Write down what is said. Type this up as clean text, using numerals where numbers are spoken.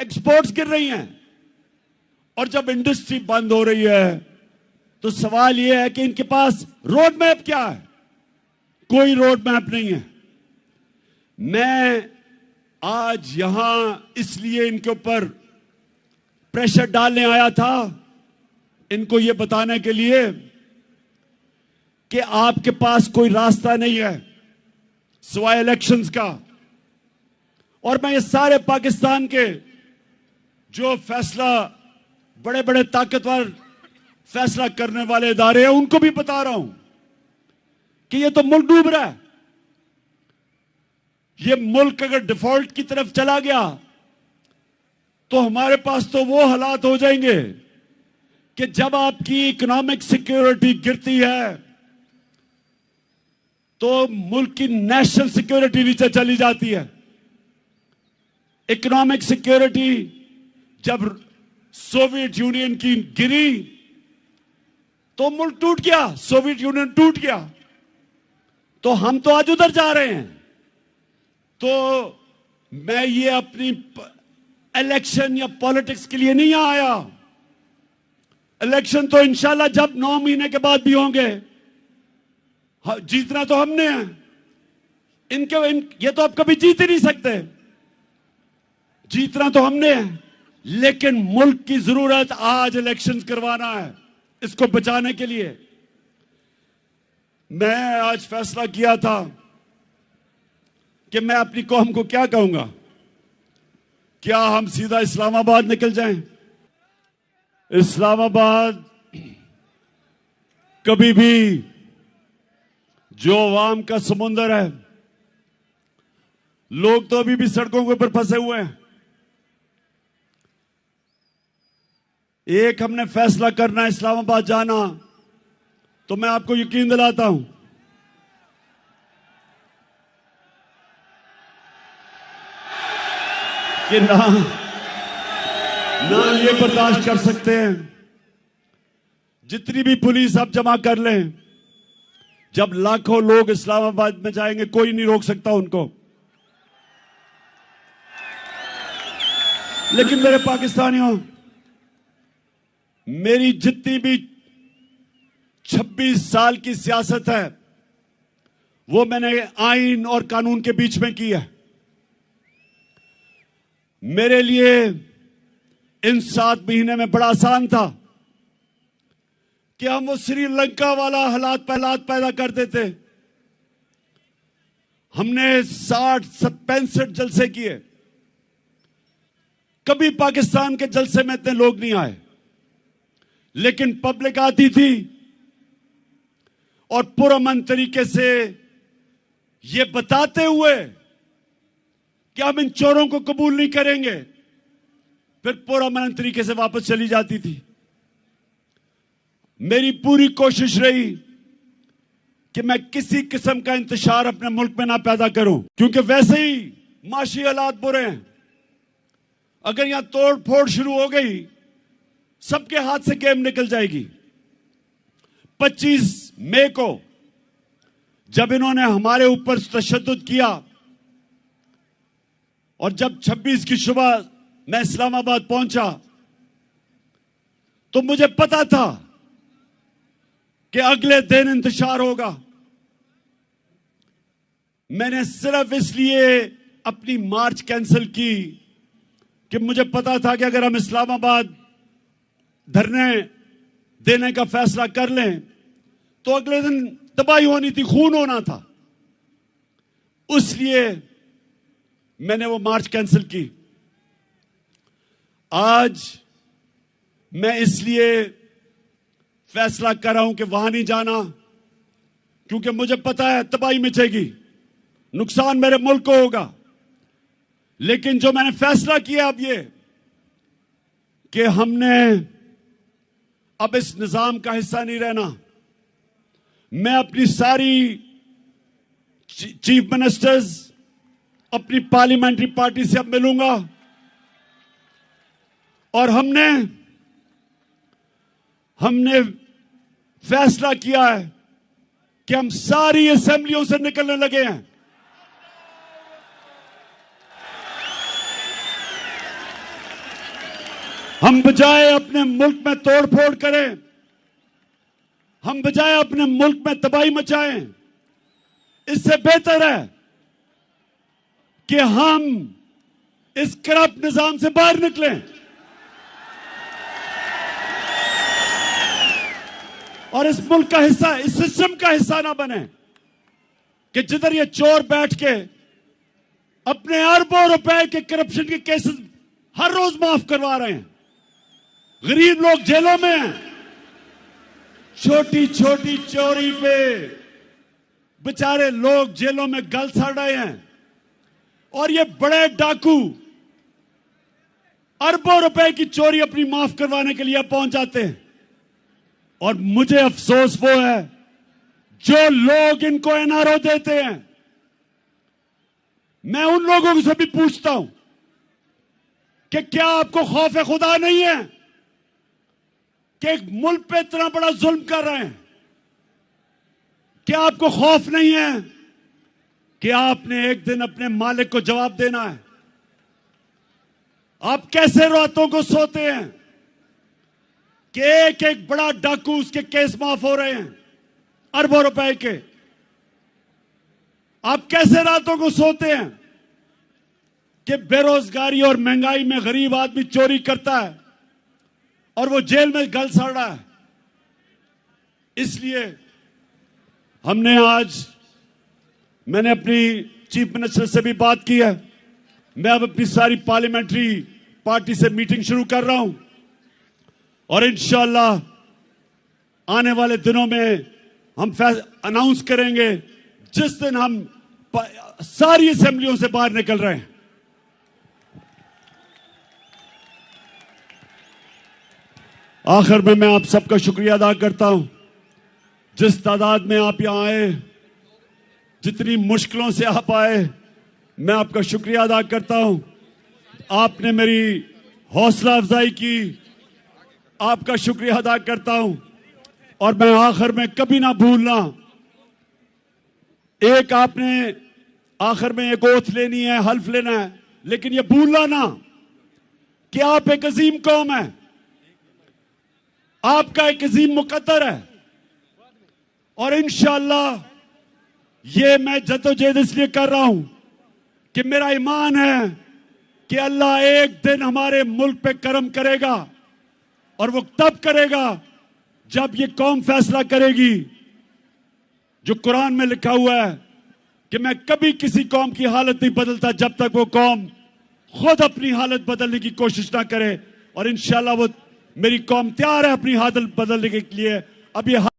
Exports गिर रही हैं, और जब इंडस्ट्री बंद हो रही है तो सवाल यह है कि इनके पास रोड मैप क्या है? कोई रोड मैप नहीं है। मैं आज यहां इसलिए इनके ऊपर प्रेशर डालने आया था, इनको यह बताने के लिए कि आपके पास कोई रास्ता नहीं है सिवाय इलेक्शंस का। और मैं ये सारे पाकिस्तान के जो फैसला, बड़े बड़े ताकतवर फैसला करने वाले इदारे हैं, उनको भी बता रहा हूं कि ये तो मुल्क डूब रहा है। ये मुल्क अगर डिफॉल्ट की तरफ चला गया तो हमारे पास तो वो हालात हो जाएंगे कि जब आपकी इकोनॉमिक सिक्योरिटी गिरती है तो मुल्क की नेशनल सिक्योरिटी नीचे चली जाती है। इकोनॉमिक सिक्योरिटी जब सोवियत यूनियन की गिरी तो मुल्क टूट गया, सोवियत यूनियन टूट गया। तो हम तो आज उधर जा रहे हैं। तो मैं ये अपनी इलेक्शन या पॉलिटिक्स के लिए नहीं आया। इलेक्शन तो इंशाल्लाह जब 9 महीने के बाद भी होंगे, जीतना तो हमने है। ये तो आप कभी जीत ही नहीं सकते। जीतना तो हमने है, लेकिन मुल्क की जरूरत आज इलेक्शंस करवाना है, इसको बचाने के लिए। मैं आज फैसला किया था कि मैं अपनी कौम को क्या कहूंगा। क्या हम सीधा इस्लामाबाद निकल जाएं? इस्लामाबाद कभी भी जो अवाम का समुंदर है, लोग तो अभी भी सड़कों के ऊपर फंसे हुए हैं। एक हमने फैसला करना है इस्लामाबाद जाना, तो मैं आपको यकीन दिलाता हूं कि ना ये बर्दाश्त कर सकते हैं। जितनी भी पुलिस आप जमा कर लें, जब लाखों लोग इस्लामाबाद में जाएंगे कोई नहीं रोक सकता उनको। लेकिन मेरे पाकिस्तानियों, मेरी जितनी भी 26 साल की सियासत है वो मैंने आइन और कानून के बीच में की है। मेरे लिए इन 7 महीने में बड़ा आसान था कि हम वो श्रीलंका वाला हालात पैदा कर देते। हमने 65 जलसे किए, कभी पाकिस्तान के जलसे में इतने लोग नहीं आए, लेकिन पब्लिक आती थी और पुरअमन तरीके से ये बताते हुए कि हम इन चोरों को कबूल नहीं करेंगे, फिर पुरअमन तरीके से वापस चली जाती थी। मेरी पूरी कोशिश रही कि मैं किसी किस्म का इंतशार अपने मुल्क में ना पैदा करूं, क्योंकि वैसे ही माशी हालात बुरे हैं। अगर यहां तोड़ फोड़ शुरू हो गई, सबके हाथ से गेम निकल जाएगी। 25 मई को जब इन्होंने हमारे ऊपर तशद्दुद किया और जब 26 की सुबह मैं इस्लामाबाद पहुंचा, तो मुझे पता था कि अगले दिन इंतशार होगा। मैंने सिर्फ इसलिए अपनी मार्च कैंसिल की कि मुझे पता था कि अगर हम इस्लामाबाद धरने देने का फैसला कर लें तो अगले दिन तबाही होनी थी, खून होना था। इसलिए मैंने वो मार्च कैंसिल की। आज मैं इसलिए फैसला कर रहा हूं कि वहां नहीं जाना, क्योंकि मुझे पता है तबाही मचेगी, नुकसान मेरे मुल्क को होगा। लेकिन जो मैंने फैसला किया अब ये कि हमने अब इस निजाम का हिस्सा नहीं रहना। मैं अपनी सारी चीफ मिनिस्टर्स, अपनी पार्लियामेंट्री पार्टी से अब मिलूंगा और हमने फैसला किया है कि हम सारी असेंबलियों से निकलने लगे हैं। हम बजाय अपने मुल्क में तोड़फोड़ करें, हम बजाय अपने मुल्क में तबाही मचाएं, इससे बेहतर है कि हम इस करप्ट निजाम से बाहर निकलें और इस मुल्क का हिस्सा, इस सिस्टम का हिस्सा ना बने कि जिधर ये चोर बैठ के अपने अरबों रुपए के करप्शन के केसेस हर रोज माफ करवा रहे हैं। गरीब लोग जेलों में हैं, छोटी छोटी चोरी पे बेचारे लोग जेलों में गल सड़ रहे हैं और ये बड़े डाकू अरबों रुपए की चोरी अपनी माफ करवाने के लिए पहुंच जाते हैं। और मुझे अफसोस वो है जो लोग इनको एनआरओ देते हैं। मैं उन लोगों से भी पूछता हूं कि क्या आपको खौफ खुदा नहीं है कि एक मुल्क पे इतना बड़ा जुल्म कर रहे हैं? क्या आपको खौफ नहीं है कि आपने एक दिन अपने मालिक को जवाब देना है? आप कैसे रातों को सोते हैं कि एक एक बड़ा डाकू, उसके केस माफ हो रहे हैं अरबों रुपए के? आप कैसे रातों को सोते हैं कि बेरोजगारी और महंगाई में गरीब आदमी चोरी करता है और वो जेल में गल सड़ रहा है? इसलिए मैंने अपनी चीफ मिनिस्टर से भी बात की है। मैं अब अपनी सारी पार्लियामेंट्री पार्टी से मीटिंग शुरू कर रहा हूं और इंशाअल्लाह आने वाले दिनों में हम अनाउंस करेंगे जिस दिन हम सारी असेंबलियों से बाहर निकल रहे हैं। आखिर में मैं आप सबका शुक्रिया अदा करता हूं, जिस तादाद में आप यहां आए, जितनी मुश्किलों से आप आए, मैं आपका शुक्रिया अदा करता हूं। आपने मेरी हौसला अफजाई की, आपका शुक्रिया अदा करता हूं। और मैं आखिर में कभी ना भूलना, एक आपने आखिर में एक ओथ लेनी है, हल्फ लेना है, लेकिन यह भूलना ना कि आप एक अजीम कौम है, आपका एक अजीम मुकद्दर है। और इंशाअल्लाह ये मैं जद्दोजहद इसलिए कर रहा हूं कि मेरा ईमान है कि अल्लाह एक दिन हमारे मुल्क पे करम करेगा और वो तब करेगा जब ये कौम फैसला करेगी। जो कुरान में लिखा हुआ है कि मैं कभी किसी कौम की हालत नहीं बदलता जब तक वो कौम खुद अपनी हालत बदलने की कोशिश ना करे। और इंशाअल्लाह वो मेरी कौम तैयार है अपनी हालत बदलने के लिए। अब ये